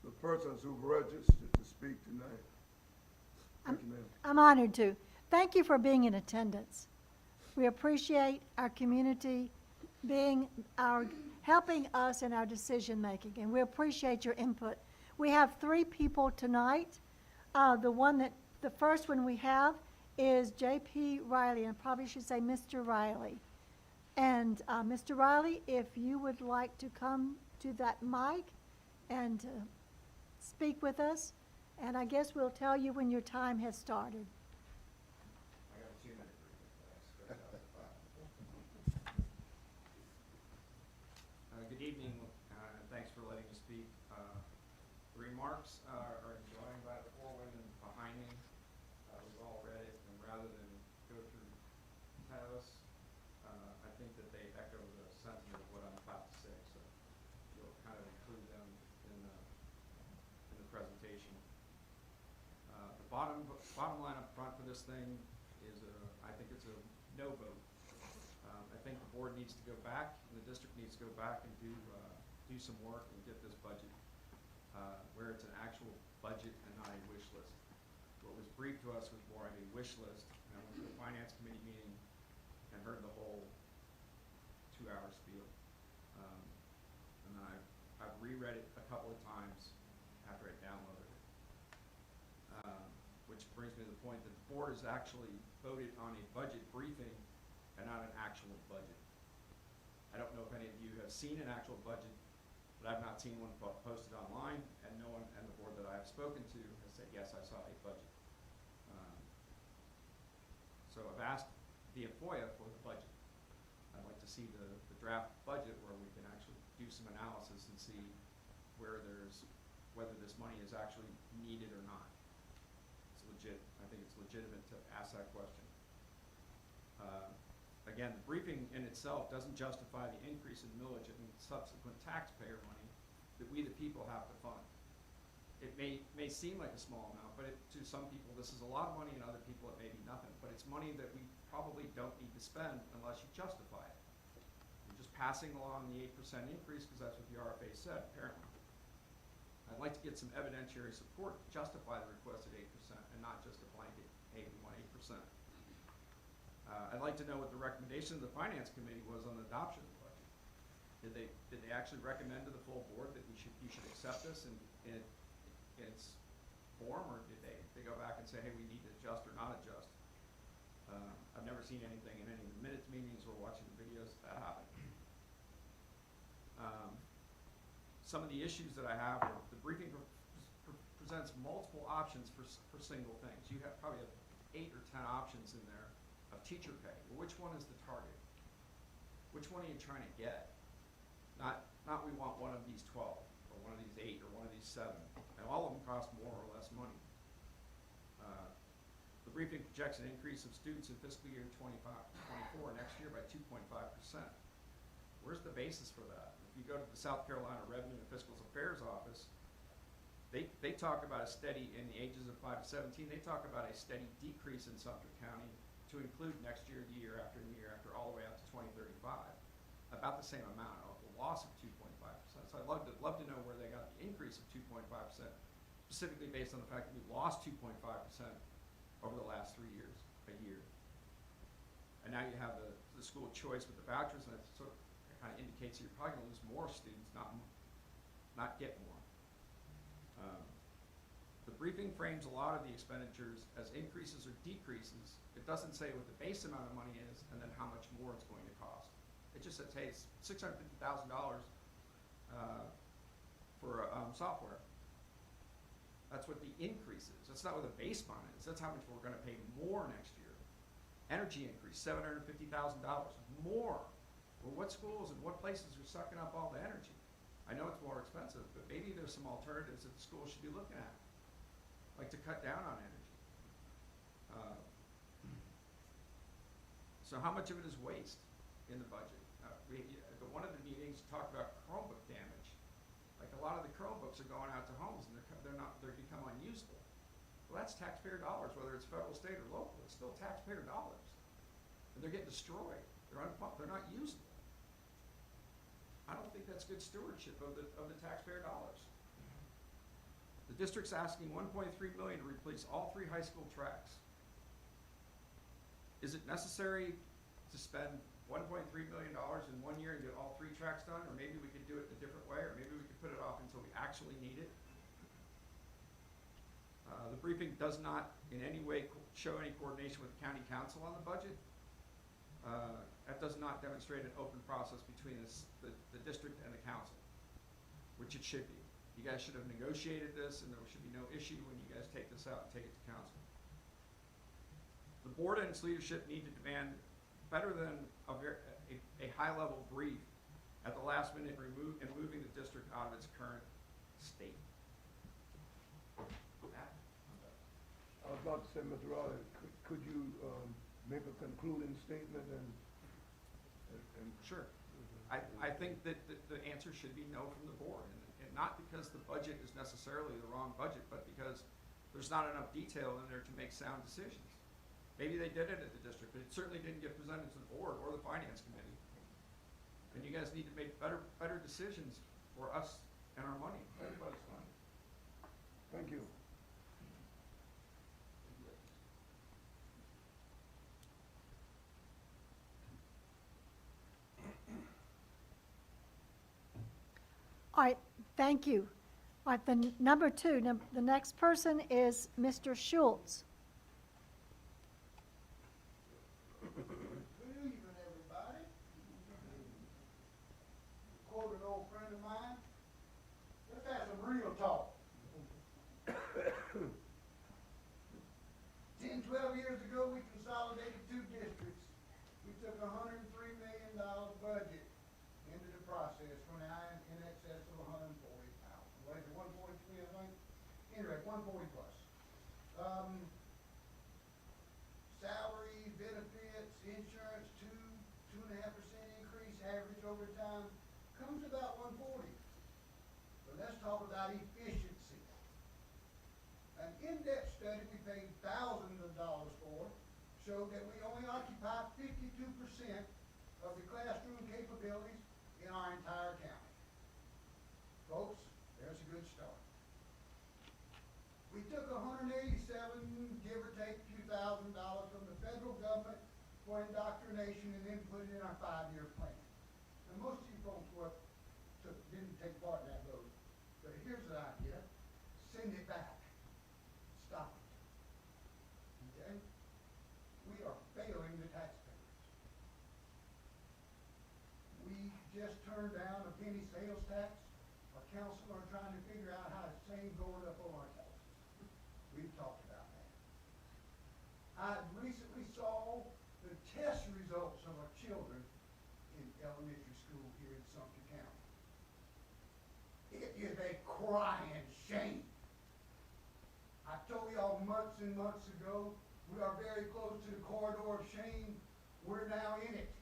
the persons who've registered to speak tonight. Thank you, ma'am. I'm honored to. Thank you for being in attendance. We appreciate our community helping us in our decision making, and we appreciate your input. We have 3 people tonight. The first one we have is J.P. Riley, and I probably should say Mr. Riley. And Mr. Riley, if you would like to come to that mic and speak with us, and I guess we'll tell you when your time has started. I got a 2-minute briefing. Good evening, and thanks for letting me speak. The remarks are enjoined by the 4 women behind me. We've all read it, and rather than go through 10 of us, I think that they echo the sentiment of what I'm about to say, so you'll kind of include them in the presentation. The bottom line up front for this thing is I think it's a no vote. I think the board needs to go back, and the district needs to go back and do some work and get this budget where it's an actual budget and not a wish list. What was briefed to us was more of a wish list, and I went to the finance committee meeting and heard the whole 2-hour spiel. And I've reread it a couple of times after I downloaded it. Which brings me to the point that the board has actually voted on a budget briefing and not an actual budget. I don't know if any of you have seen an actual budget, but I've not seen one posted online, and no one and the board that I have spoken to has said, yes, I saw a budget. So I've asked the FOIA for the budget. I'd like to see the draft budget where we can actually do some analysis and see whether this money is actually needed or not. It's legit. I think it's legitimate to ask that question. Again, the briefing in itself doesn't justify the increase in millage and subsequent taxpayer money that we the people have to fund. It may seem like a small amount, but to some people this is a lot of money, and other people it may be nothing. But it's money that we probably don't need to spend unless you justify it. You're just passing along the 8% increase because that's what the RFA said, apparently. I'd like to get some evidentiary support to justify the requested 8% and not just a blanket, hey, we want 8%. I'd like to know what the recommendation of the Finance Committee was on the adoption of the budget. Did they actually recommend to the full board that you should accept this in its form, or did they go back and say, hey, we need to adjust or not adjust? I've never seen anything in any of the minutes meetings or watching the videos that happen. Some of the issues that I have are the briefing presents multiple options for single things. You probably have 8 or 10 options in there of teacher pay. Well, which one is the target? Which one are you trying to get? Not we want one of these 12, or one of these 8, or one of these 7. And all of them cost more or less money. The briefing projects an increase of students in fiscal year 24 next year by 2.5%. Where's the basis for that? If you go to the South Carolina Revenue and Fiscal Affairs Office, they talk about a steady, in the ages of 5 to 17, they talk about a steady decrease in Sumter County to include next year, the year after, all the way out to 2035. About the same amount of the loss of 2.5%. So I'd love to know where they got the increase of 2.5%, specifically based on the fact that we lost 2.5% over the last 3 years, a year. And now you have the school choice with the vouchers, and it sort of kind of indicates that you're probably going to lose more students, not get more. The briefing frames a lot of the expenditures as increases or decreases. It doesn't say what the base amount of money is and then how much more it's going to cost. It just says, hey, it's $650,000 for software. That's what the increase is. That's not what the base amount is. That's how much we're going to pay more next year. Energy increase, $750,000 more. Well, what schools and what places are sucking up all the energy? I know it's more expensive, but maybe there's some alternatives that the schools should be looking at, like to cut down on energy. So how much of it is waste in the budget? One of the meetings talked about Chromebook damage. Like a lot of the Chromebooks are going out to homes and they're become unusable. Well, that's taxpayer dollars, whether it's federal, state, or local. It's still taxpayer dollars, and they're getting destroyed. They're not usable. I don't think that's good stewardship of the taxpayer dollars. The district's asking $1.3 million to replace all 3 high school tracks. Is it necessary to spend $1.3 million in 1 year and get all 3 tracks done? Or maybe we could do it a different way, or maybe we could put it off until we actually need it. The briefing does not in any way show any coordination with the county council on the budget. That does not demonstrate an open process between the district and the council, which it should be. You guys should have negotiated this, and there should be no issue when you guys take this out and take it to council. The board and its leadership need to demand better than a high-level brief at the last minute and moving the district out of its current state. I was about to say, Mr. Rowley, could you make a concluding statement and? Sure. I think that the answer should be no from the board, and not because the budget is necessarily the wrong budget, but because there's not enough detail in there to make sound decisions. Maybe they did it at the district, but it certainly didn't get presented to the board or the finance committee. And you guys need to make better decisions for us and our money, everybody's money. Thank you. All right, thank you. All right, the number 2, the next person is Mr. Schultz. Good evening, everybody. Quote an old friend of mine, let's have some real talk. 10, 12 years ago, we consolidated 2 districts. We took a $103 million budget into the process for now in excess of 140,000. What is it, 143, I think? Anyway, 140 plus. Salary, benefits, insurance, 2.5% increase, average over time, comes to about 140. But let's talk about efficiency. An in-depth study we paid thousands of dollars for showed that we only occupy 52% of the classroom capabilities in our entire county. Folks, there's a good start. We took 187, give or take a few $1,000 from the federal government for indoctrination and then put it in our 5-year plan. And most of you folks didn't take part in that vote. But here's the idea. Send it back. Stop it. Okay? We are failing the taxpayers. We just turned down a penny sales tax. Our council are trying to figure out how to save going up on our taxes. We've talked about that. I recently saw the test results of our children in elementary school here in Sumter County. It is a crying shame. I told y'all months and months ago, we are very close to the corridor of shame. We're now in it.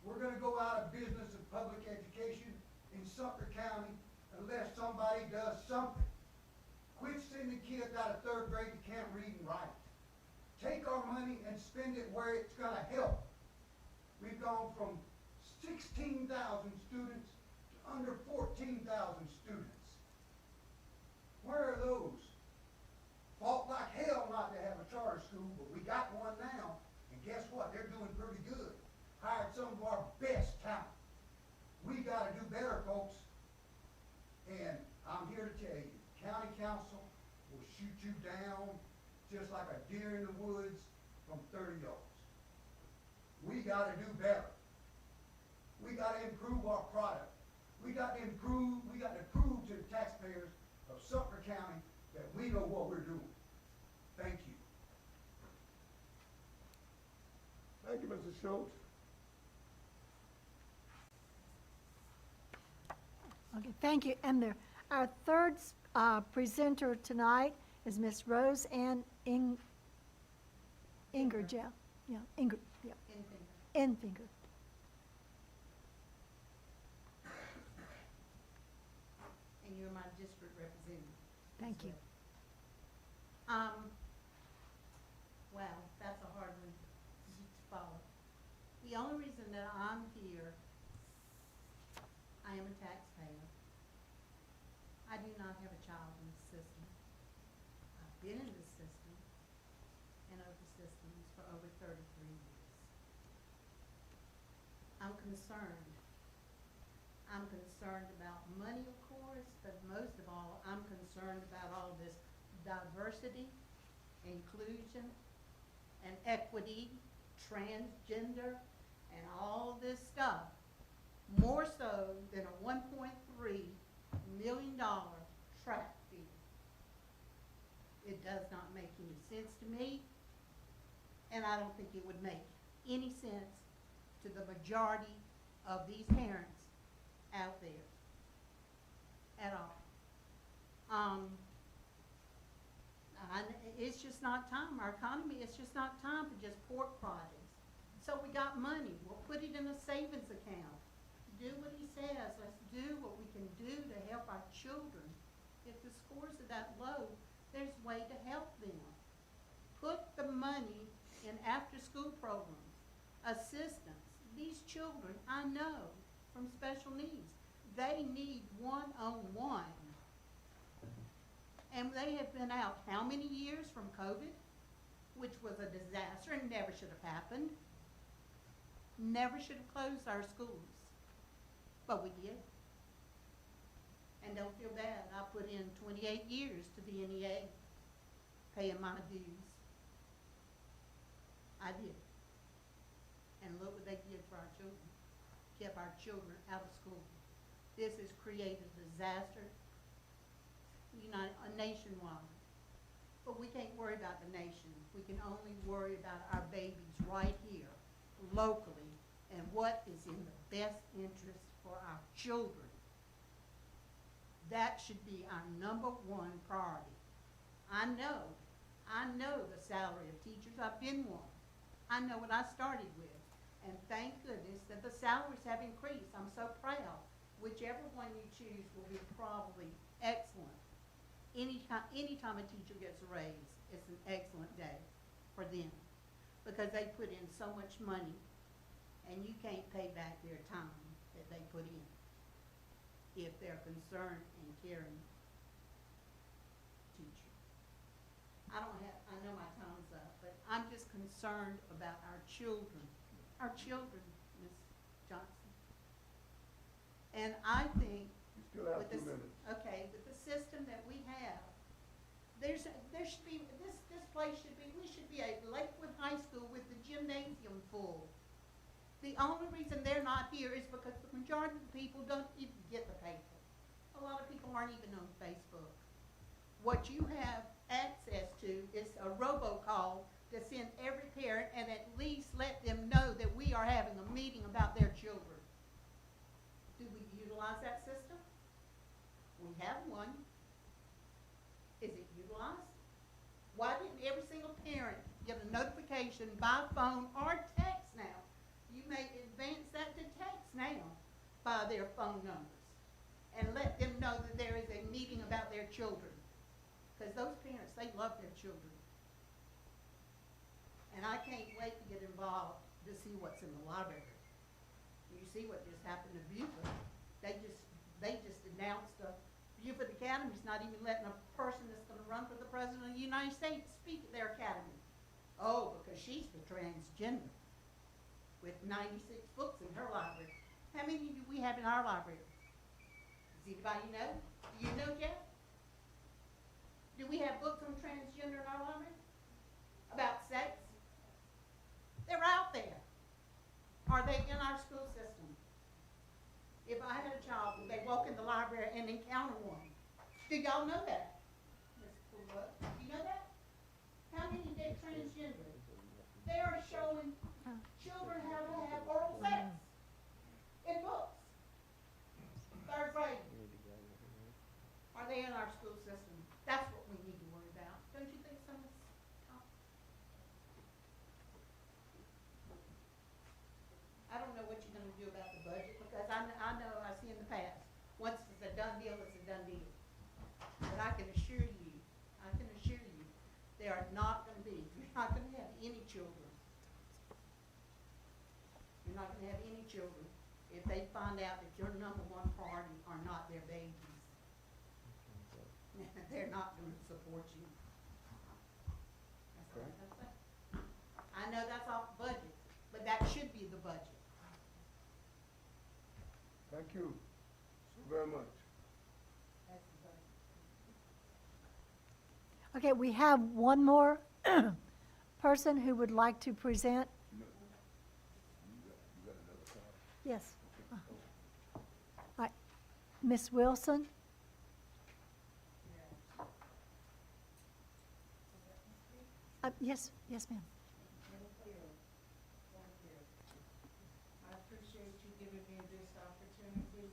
We're going to go out of business of public education in Sumter County unless somebody does something. Quit sending kids out of 3rd grade that can't read and write. Take our money and spend it where it's going to help. We've gone from 16,000 students to under 14,000 students. Where are those? Fought like hell not to have a charter school, but we got one now, and guess what? They're doing pretty good. Hired some of our best talent. We got to do better, folks. And I'm here to tell you, county council will shoot you down just like a deer in the woods from 30 yards. We got to do better. We got to improve our product. We got to prove to the taxpayers of Sumter County that we know what we're doing. Thank you. Thank you, Mr. Schultz. Okay, thank you. And our third presenter tonight is Miss Rose Ann Ingergel. Yeah, Enfinger. And you're my district representative. Thank you. Well, that's a hard one to follow. The only reason that I'm here, I am a taxpayer. I do not not have a child in the system. I've been in the system and other systems for over 33 years. I'm concerned. I'm concerned about money, of course, but most of all, I'm concerned about all this diversity, inclusion, and equity, transgender, and all this stuff, more so than a $1.3 million track fee. It does not make any sense to me, and I don't think it would make any sense to the majority of these parents out there at all. It's just not time. Our economy, it's just not time for just pork products. So we got money. We'll put it in a savings account. Do what he says. Let's do what we can do to help our children. If the scores are that low, there's a way to help them. Put the money in after-school programs, assistance. These children, I know, from special needs, they need one-on-one. And they have been out how many years from COVID, which was a disaster and never should have happened. Never should have closed our schools. But we did. And don't feel bad. I put in 28 years to the NEA, paying my dues. I did. And look what they did for our children. Kept our children out of school. This has created a disaster nationwide. But we can't worry about the nation. We can only worry about our babies right here, locally, and what is in the best interest for our children. That should be our number one priority. I know the salary of teachers. I've been one. I know what I started with. And thank goodness that the salaries have increased. I'm so proud. Whichever one you choose will be probably excellent. Anytime a teacher gets a raise, it's an excellent day for them because they put in so much money and you can't pay back their time that they put in if they're concerned and caring teacher. I know my time's up, but I'm just concerned about our children. Our children, Ms. Johnson. And I think You still have with 2 this, minutes. okay, with the system that we have, there should be, this place should be, we should be a Lakewood High School with the gymnasium full. The only reason they're not here is because the majority of the people don't even get the paper. A lot of people aren't even on Facebook. What you have access to is a robocall to send every parent and at least let them know that we are having a meeting about their children. Do we utilize that system? We have one. Is it utilized? Why didn't every single parent get a notification by phone or text now? You may advance that to text now by their phone numbers and let them know that there is a meeting about their children. Because those parents, they love their children. And I can't wait to get involved to see what's in the library. You see what just happened to Buford. They just announced Buford Academy's not even letting a person that's going to run for the President of the United States speak at their academy. Oh, because she's the transgender with 96 books in her library. How many do we have in our library? Does anybody know? Do you know, Jeff? Do we have books on transgender in our library? About sex? They're out there. Are they in our school system? If I had a child, would they walk in the library and encounter one? Do y'all know that? Ms. Pruitt, do you know that? How many get transgender? They are showing children how to have oral sex in books. Third grade. Are they in our school system? That's what we need to worry about. Don't you think so, Ms. Thompson? I don't know what you're gonna do about the budget, because I know, I see in the past, once it's a done deal, it's a done deal. But I can assure you, they are not gonna be, you're not gonna have any children. You're not gonna have any children if they find out that your number one priority are not their babies. they're not gonna support you. That's all I gotta say. I know that's off budget, but that should be the budget. Thank you so very much. That's the budget. Okay, we have one more person who would like to present. You got another card? Yes. All right, Ms. Wilson? Yes, yes, ma'am. I appreciate you giving me this opportunity,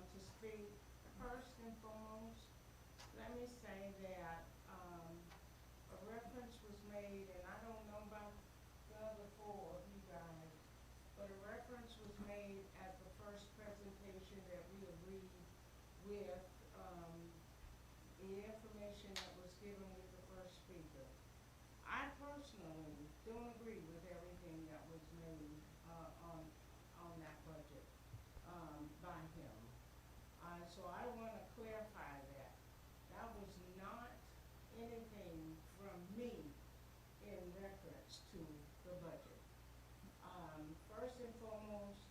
to speak. First and foremost, let me say that, a reference was made, and I don't know about the other four of you guys, but a reference was made at the first presentation that we agreed with, the information that was given with the first speaker. I personally don't agree with everything that was made, on that budget, by him. So I wanna clarify that. That was not anything from me in reference to the budget. First and foremost,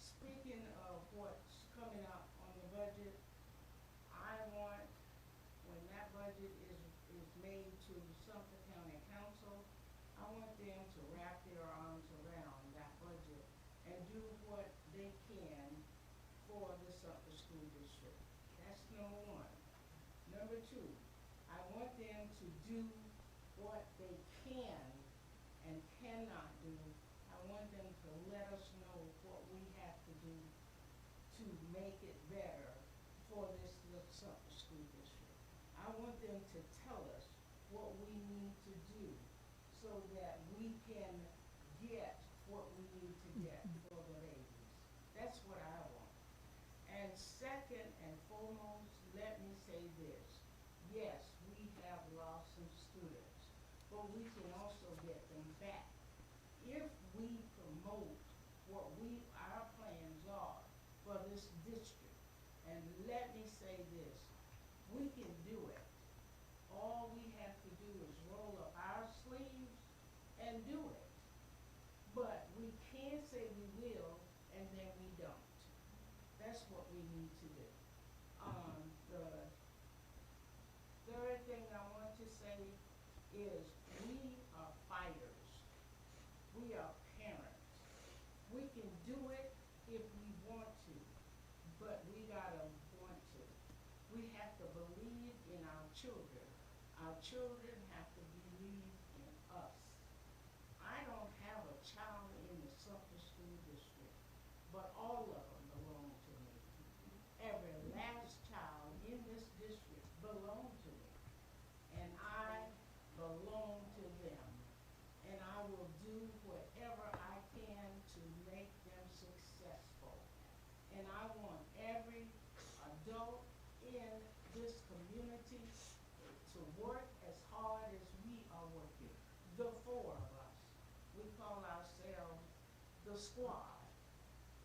speaking of what's coming up on the budget, I want, when that budget is made to Sumter County Council, I want them to wrap their arms around that budget and do what they can for the Sumter School District. That's number one. Number two, I want them to do what they can and cannot do. I want them to let us know what we have to do to make it better for this Sumter School District. I want them to tell us what we need to do so that we can get what we need to get for the babies. That's what I want. And second and foremost, let me say this. Yes, we have lost some students, but we can also get them back. If we promote what our plans are for this district, and let me say this, we can do it. All we have to do is roll up our sleeves and do it. But we can't say we will and then we don't. That's what we need to do. The third thing I want to say is we are fighters. We are parents. We can do it if we want to, but we gotta want to. We have to believe in our children. Our children have to believe in us. I don't have a child in the Sumter School District, but all of them belong to me. Every last child in this district belong to me, and I belong to them. And I will do whatever I can to make them successful. And I want every adult in this community to work as hard as we are working. The four of us. We call ourselves the squad.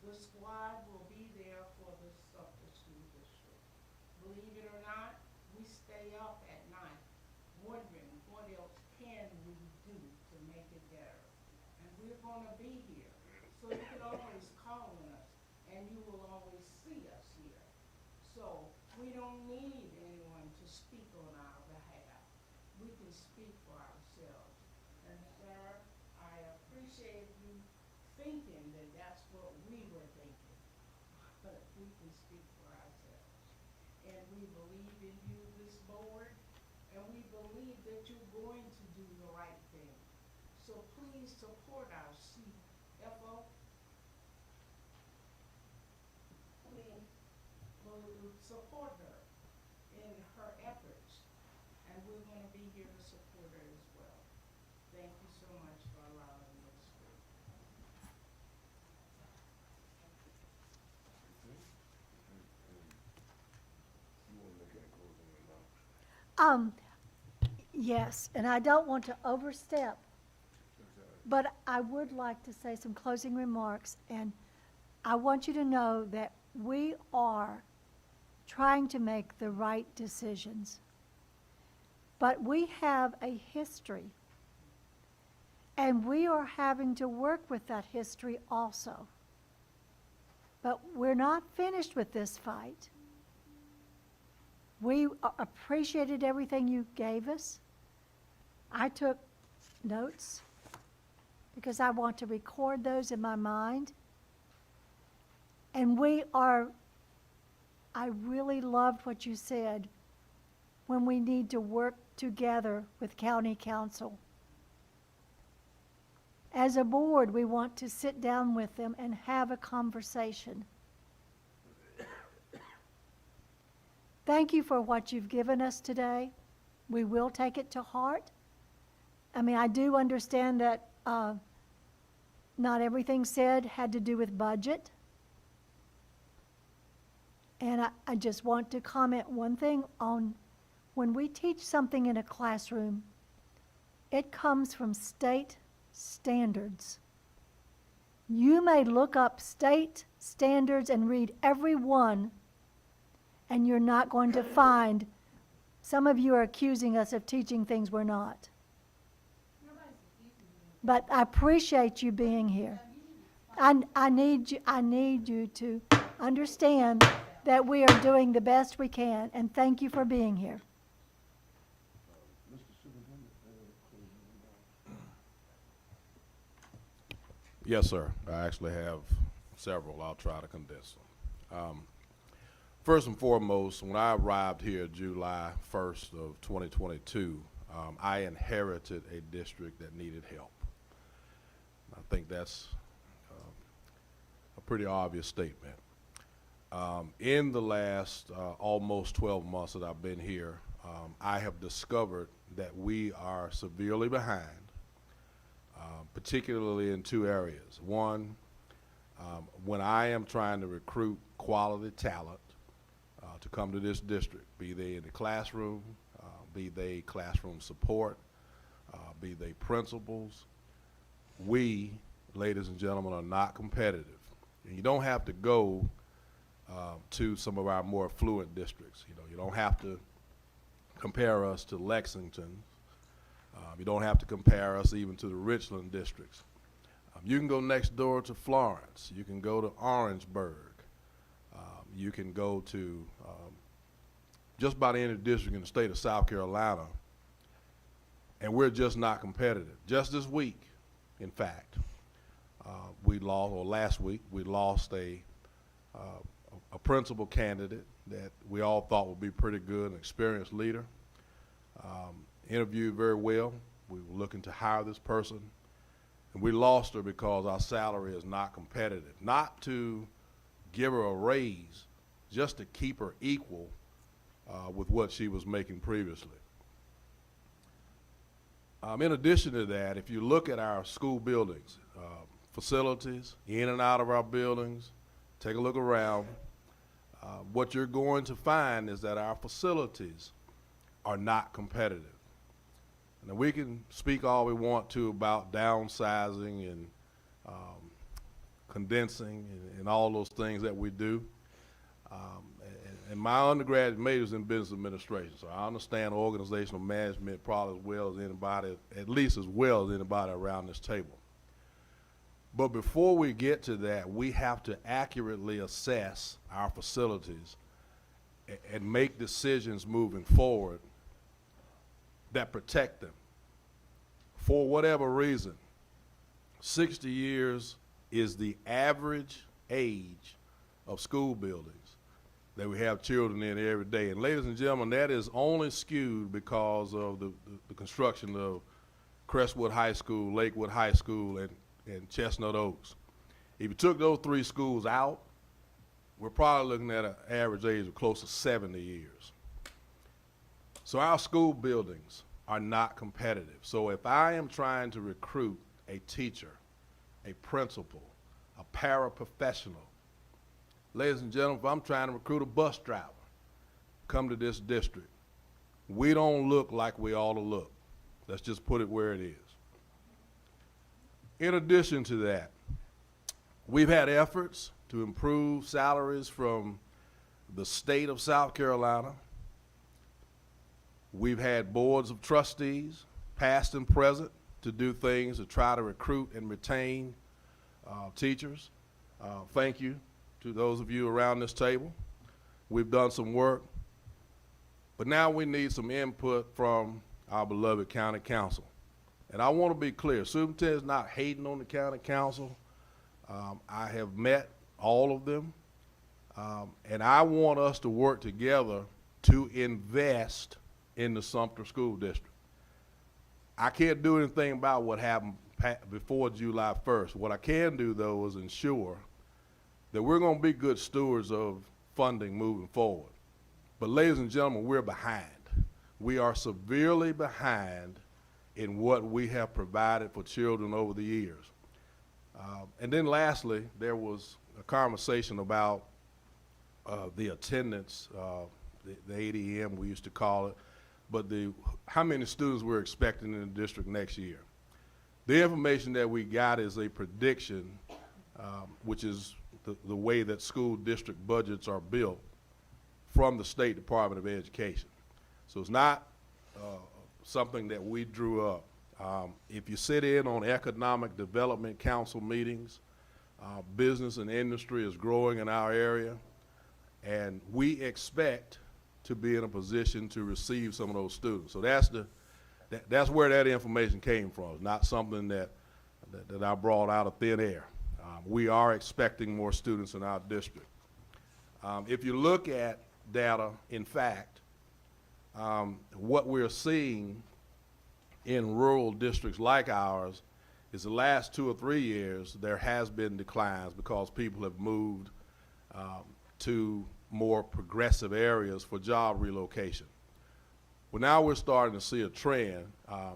The squad will be there for the Sumter School District. Believe it or not, we stay up at night wondering what else can we do to make it better. And we're gonna be here, so you can always call on us, and you will always see us here. So we don't need anyone to speak on our behalf. We can speak for ourselves. And sir, I appreciate you thinking that that's what we were thinking, but we can speak for ourselves. And we believe in you, this board, and we believe that you're going to do the right thing. So please support our CFO. We'll support her in her efforts, and we're gonna be here to support her as well. Thank you so much for allowing me to speak. You want to make any closing remarks? Yes, and I don't want to overstep, but I would like to say some closing remarks, and I want you to know that we are trying to make the right decisions. But we have a history, and we are having to work with that history also. But we're not finished with this fight. We appreciated everything you gave us. I took notes because I want to record those in my mind. And I really loved what you said when we need to work together with county council. As a board, we want to sit down with them and have a conversation. Thank you for what you've given us today. We will take it to heart. I mean, I do understand that not everything said had to do with budget. And I just want to comment one thing on when we teach something in a classroom, it comes from state standards. You may look up state standards and read every one, and you're not going to find, some of you are accusing us of teaching things we're not. But I appreciate you being here. I need you to understand that we are doing the best we can, and thank you for being here. Mr. Superintendent, closing remarks. Yes, sir. I actually have several. I'll try to condense them. First and foremost, when I arrived here July 1st of 2022, I inherited a district that needed help. I think that's a pretty obvious statement. In the last almost 12 months that I've been here, I have discovered that we are severely behind, particularly in two areas. One, when I am trying to recruit quality talent to come to this district, be they in the classroom, be they classroom support, be they principals, we, ladies and gentlemen, are not competitive. And you don't have to go to some of our more affluent districts. You know, you don't have to compare us to Lexington. You don't have to compare us even to the Richland districts. You can go next door to Florence. You can go to Orangeburg. You can go to just about any district in the state of South Carolina, and we're just not competitive. Just this week, in fact, last week, we lost a principal candidate that we all thought would be pretty good, an experienced leader. Interviewed very well. We were looking to hire this person, and we lost her because our salary is not competitive. Not to give her a raise, just to keep her equal with what she was making previously. In addition to that, if you look at our school buildings, facilities, in and out of our buildings, take a look around, what you're going to find is that our facilities are not competitive. Now, we can speak all we want to about downsizing and condensing and all those things that we do. And my undergraduate major is in business administration, so I understand organizational management probably as well as anybody, at least as well as anybody around this table. But before we get to that, we have to accurately assess our facilities and make decisions moving forward that protect them. For whatever reason, 60 years is the average age of school buildings that we have children in every day. And ladies and gentlemen, that is only skewed because of the construction of Crestwood High School, Lakewood High School, and Chestnut Oaks. If you took those three schools out, we're probably looking at an average age of close to 70 years. So our school buildings are not competitive. So if I am trying to recruit a teacher, a principal, a paraprofessional, ladies and gentlemen, if I'm trying to recruit a bus driver, come to this district, we don't look like we ought to look. Let's just put it where it is. In addition to that, we've had efforts to improve salaries from the state of South Carolina. We've had boards of trustees, past and present, to do things to try to recruit and retain teachers. Thank you to those of you around this table. We've done some work, but now we need some input from our beloved county council. And I want to be clear, superintendent's not hating on the county council. I have met all of them, and I want us to work together to invest in the Sumter School District. I can't do anything about what happened before July 1st. What I can do, though, is ensure that we're going to be good stewards of funding moving forward. But ladies and gentlemen, we're behind. We are severely behind in what we have provided for children over the years. And then lastly, there was a conversation about the attendance, the 8 a.m. we used to call it, but how many students we're expecting in the district next year. The information that we got is a prediction, which is the way that school district budgets are built from the State Department of Education. So it's not something that we drew up. If you sit in on Economic Development Council meetings, business and industry is growing in our area, and we expect to be in a position to receive some of those students. So that's where that information came from. It's not something that I brought out of thin air. We are expecting more students in our district. If you look at data, in fact, what we're seeing in rural districts like ours is the last 2 or 3 years there has been declines because people have moved to more progressive areas for job relocation. Well, now we're starting to see a trend.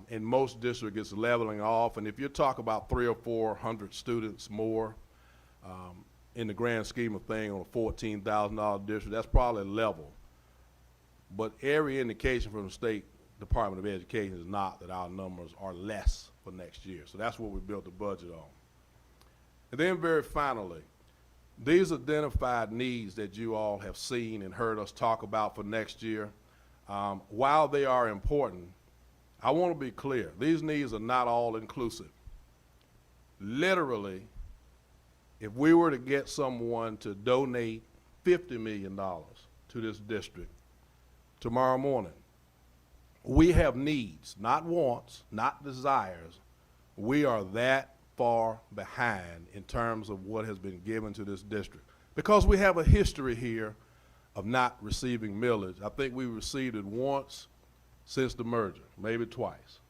In most districts, it's leveling off, and if you talk about 300 or 400 students more in the grand scheme of things on a $14,000 district, that's probably level. But every indication from the State Department of Education is not that our numbers are less for next year. So that's what we built the budget on. And then very finally, these identified needs that you all have seen and heard us talk about for next year, while they are important, I want to be clear, these needs are not all inclusive. Literally, if we were to get someone to donate $50 million to this district tomorrow morning, we have needs, not wants, not desires. We are that far behind in terms of what has been given to this district because we have a history here of not receiving millage. I think we received it once since the merger, maybe twice.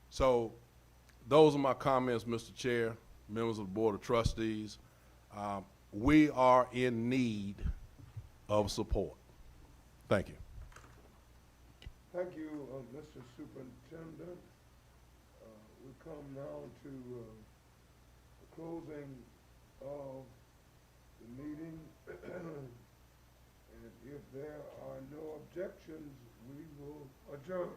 So those are my comments, Mr. Chair, members of the Board of Trustees. We are in need of support. Thank you. Thank you, Mr. Superintendent. We come now to the closing of the meeting. And if there are no objections, we will adjourn.